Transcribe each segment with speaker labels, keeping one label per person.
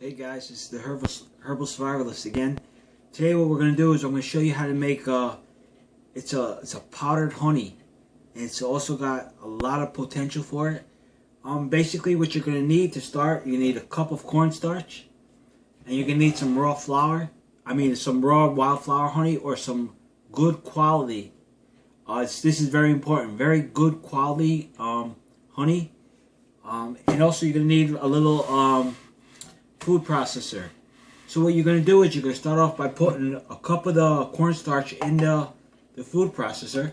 Speaker 1: Hey guys, it's the Herbal Survivalist again. Today what we're going to do is I'm going to show you how to make it's a powdered honey. And it's also got a lot of potential for it. Basically what you're going to need to start, you need a cup of cornstarch. And you're going to need some raw flour. Some raw wildflower honey or some good quality. This is very important. Very good quality honey. And also you're going to need a little food processor. So what you're going to do is you're going to start off by putting a cup of the cornstarch in the food processor.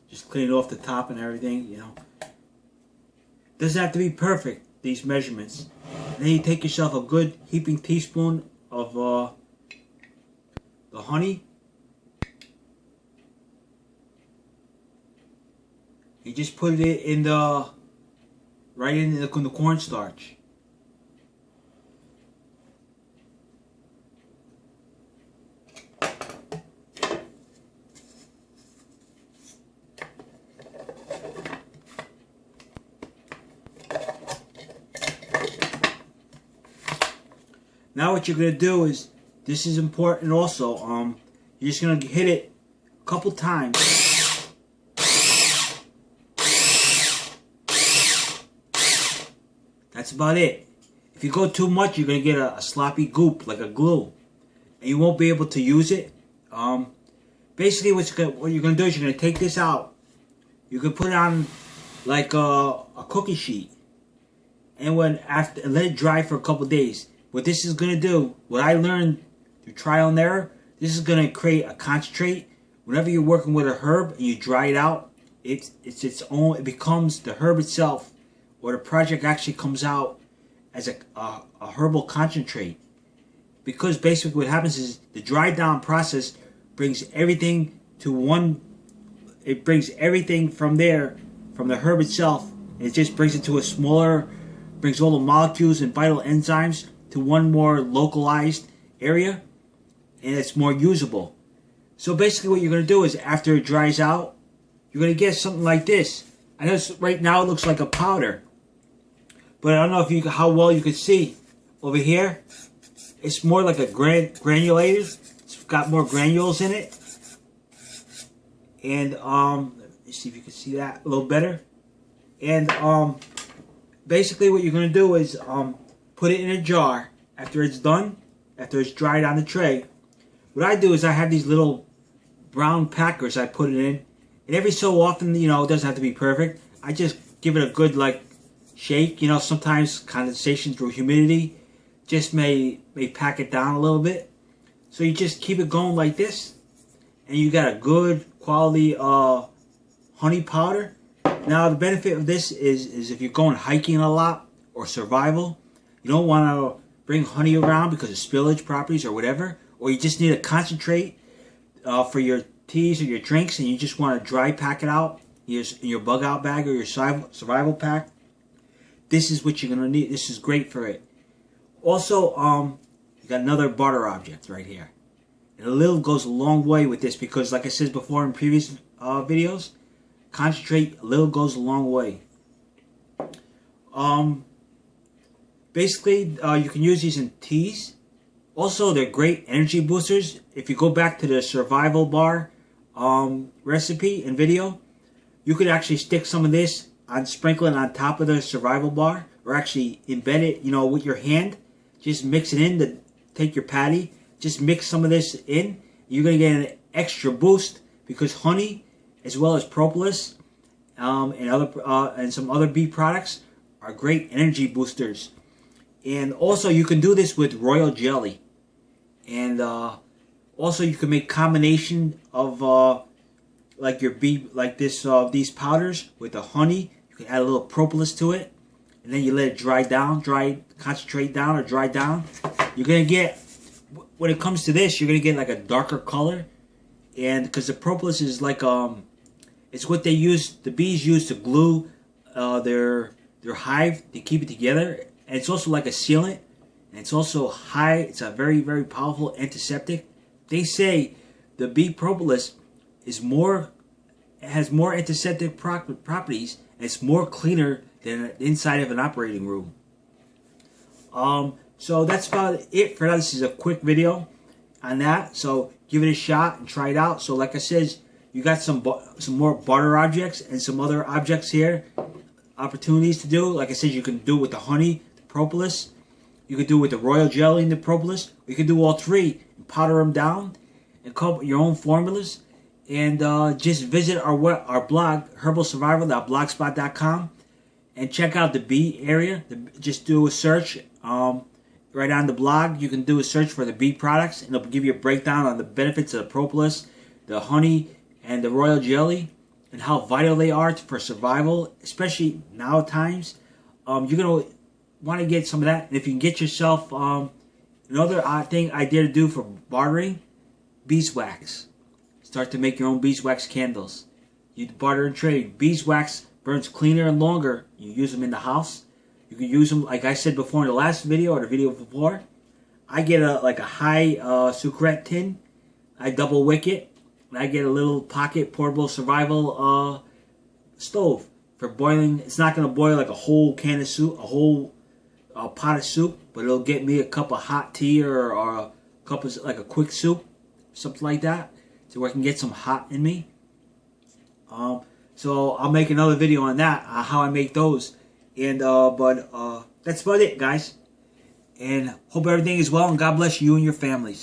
Speaker 1: Just clean it off the top and everything, you know. Doesn't have to be perfect, these measurements. And then you take yourself a good heaping teaspoon of the honey. You just put it in right in the cornstarch. Now what you're going to do is, this is important also, you're just going to hit it a couple times. That's about it. If you go too much, you're going to get a sloppy goop, like a glue. And you won't be able to use it. Basically, what you're going to do is you're going to take this out. You can put it on like a cookie sheet. And let it dry for a couple days. What this is going to do, what I learned through trial and error, this is going to create a concentrate. Whenever you're working with a herb and you dry it out, it's its own, it becomes the herb itself. Or the project actually comes out as a herbal concentrate. Because basically what happens is the dry down process brings everything to one, it brings everything from there, from the herb itself, and it just brings it to a smaller, brings all the molecules and vital enzymes to one more localized area, and it's more usable. So basically what you're going to do is after it dries out, you're going to get something like this. I know right now it looks like a powder. But I don't know if how well you can see over here. It's more like a granulated. It's got more granules in it. And let me see if you can see that a little better. And basically what you're going to do is put it in a jar after it's done, after it's dried on the tray. What I do is I have these little brown packers I put it in. And every so often, you know, it doesn't have to be perfect. I just give it a good shake. You know, sometimes condensation through humidity just may pack it down a little bit. So you just keep it going like this, and you got a good quality honey powder. Now the benefit of this is if you're going hiking a lot or survival, you don't want to bring honey around because of spillage properties or whatever, or you just need a concentrate for your teas or your drinks, and you just want to dry pack it out in your bug out bag or your survival pack. This is what you're going to need. This is great for it. Also, you got another barter object right here. And a little goes a long way with this because, like I said before in previous videos, concentrate, a little goes a long way. Basically, you can use these in teas. Also, they're great energy boosters. If you go back to the survival bar recipe and video, you could actually stick some of this sprinkle it on top of the survival bar, or actually embed it, you know, with your hand. Just mix it in, take your patty, just mix some of this in. You're going to get an extra boost because honey, as well as propolis and some other bee products, are great energy boosters. And also you can do this with royal jelly. And also you can make combination of like your bee, like this, these powders with the honey. You can add a little propolis to it, and then you let it dry down, concentrate down or dry down. You're gonna get, when it comes to this, you're gonna get like a darker color, and because the propolis is like it's what the bees use to glue their hive to keep it together, and it's also like a sealant, and it's also high. It's a very, very powerful antiseptic. They say the bee propolis is more, has more antiseptic properties, and it's more cleaner than the inside of an operating room. So that's about it for now. This is a quick video on that. So give it a shot and try it out. So like I said, you got some more barter objects and some other objects here, opportunities to do. Like I said, you can do it with the honey, the propolis. You could do it with the royal jelly and the propolis. You could do all three and powder them down and come up with your own formulas. And just visit our blog, herbalsurvival.blogspot.com, and check out the bee area. Just do a search right on the blog. You can do a search for the bee products, and it'll give you a breakdown on the benefits of the propolis, the honey, and the royal jelly, and how vital they are for survival, especially now times. You're going to want to get some of that. And if you can get yourself another idea to do for bartering, beeswax. Start to make your own beeswax candles. You barter and trade. Beeswax burns cleaner and longer. You use them in the house. You can use them, like I said before in the last video or the video before. I get a high sucrete tin. I double wick it. And I get a little pocket portable survival stove for boiling. It's not going to boil like a whole can of soup, a whole pot of soup, but it'll get me a cup of hot tea or a cup of like a quick soup, something like that. So I can get some hot in me. So I'll make another video on that, how I make those. And that's about it, guys. And hope everything is well, and God bless you and your families.